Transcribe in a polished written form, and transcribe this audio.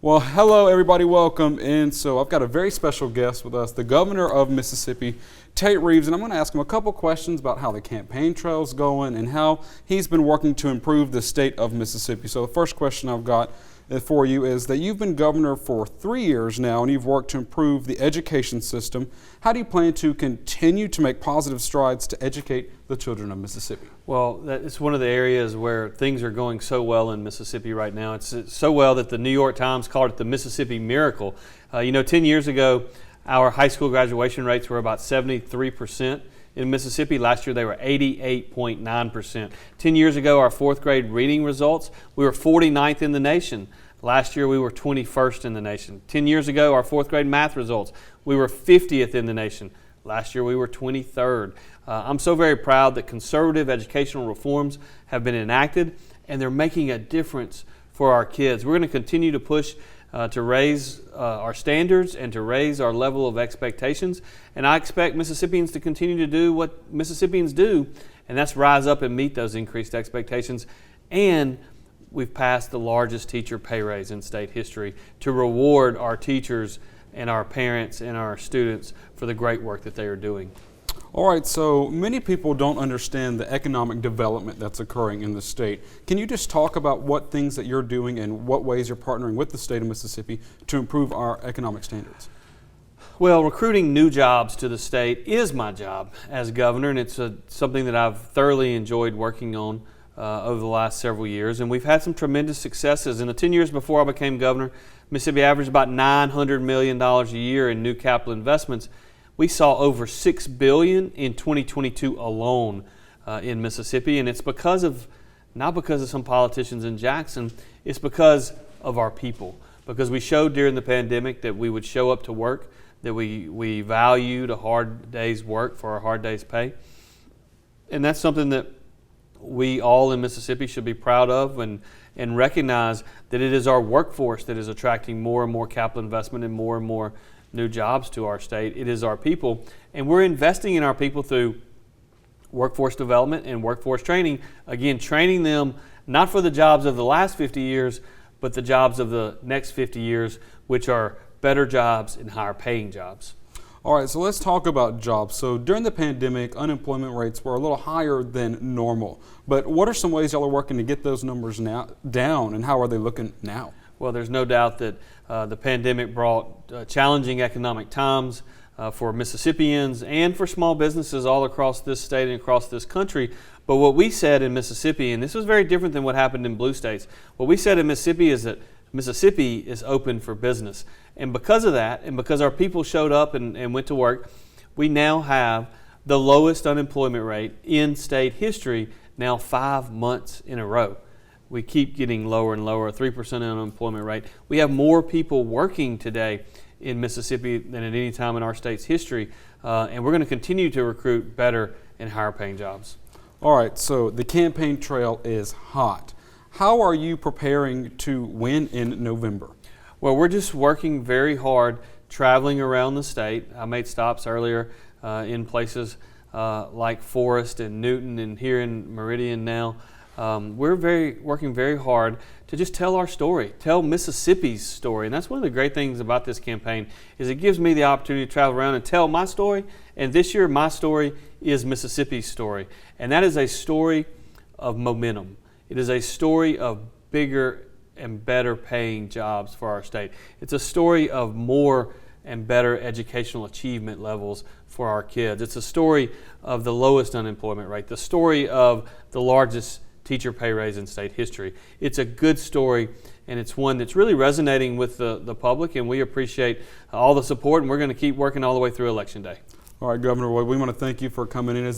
Well, hello everybody, welcome. And so I've got a very special guest with us, the governor of Mississippi, Tate Reeves, and I'm going to ask him a couple questions about how the campaign trail's going and how he's been working to improve the state of Mississippi. So the first question I've got for you is that you've been governor for 3 years now and you've worked to improve the education system. How do you plan to continue to make positive strides to educate the children of Mississippi? Well, it's one of the areas where things are going so well in Mississippi right now. It's so well that the New York Times called it the Mississippi Miracle. 10 years ago, our high school graduation rates were about 73% in Mississippi. Last year, they were 88.9%. 10 years ago, our fourth grade reading results, we were 49th in the nation. Last year, we were 21st in the nation. 10 years ago, our fourth grade math results, we were 50th in the nation. Last year, we were 23rd. I'm so very proud that conservative educational reforms have been enacted, and they're making a difference for our kids. We're going to continue to push to raise our standards and to raise our level of expectations. And I expect Mississippians to continue to do what Mississippians do, and that's rise up and meet those increased expectations. And we've passed the largest teacher pay raise in state history to reward our teachers and our parents and our students for the great work that they are doing. All right, so many people don't understand the economic development that's occurring in the state. Can you just talk about what things that you're doing and what ways you're partnering with the state of Mississippi to improve our economic standards? Well, recruiting new jobs to the state is my job as governor, and it's something that I've thoroughly enjoyed working on over the last several years. And we've had some tremendous successes. In the 10 years before I became governor, Mississippi averaged about $900 million a year in new capital investments. We saw over $6 billion in 2022 alone in Mississippi, and it's not because of some politicians in Jackson, it's because of our people. Because we showed during the pandemic that we would show up to work, that we valued a hard day's work for a hard day's pay. And that's something that we all in Mississippi should be proud of and recognize that it is our workforce that is attracting more and more capital investment and more new jobs to our state. It is our people, and we're investing in our people through workforce development and workforce training. Again, training them not for the jobs of the last 50 years, but the jobs of the next 50 years, which are better jobs and higher paying jobs. All right, so let's talk about jobs. So during the pandemic, unemployment rates were a little higher than normal. But what are some ways y'all are working to get those numbers now down, and how are they looking now? Well, there's no doubt that the pandemic brought challenging economic times for Mississippians and for small businesses all across this state and across this country. But what we said in Mississippi, and this was very different than what happened in blue states, what we said in Mississippi is that Mississippi is open for business. And because of that, and because our people showed up and went to work, we now have the lowest unemployment rate in state history now 5 months in a row. We keep getting lower and lower, 3% unemployment rate. We have more people working today in Mississippi than at any time in our state's history, and we're going to continue to recruit better and higher paying jobs. All right, so the campaign trail is hot. How are you preparing to win in November? Well, we're just working very hard, traveling around the state. I made stops earlier in places like Forest and Newton and here in Meridian now. We're working very hard to just tell our story, tell Mississippi's story. And that's one of the great things about this campaign is it gives me the opportunity to travel around and tell my story. And this year, my story is Mississippi's story. And that is a story of momentum. It is a story of bigger and better paying jobs for our state. It's a story of more and better educational achievement levels for our kids. It's a story of the lowest unemployment rate, the story of the largest teacher pay raise in state history. It's a good story, and it's one that's really resonating with the public, and we appreciate all the support, and we're going to keep working all the way through Election Day. All right, Governor, well, we want to thank you for coming in.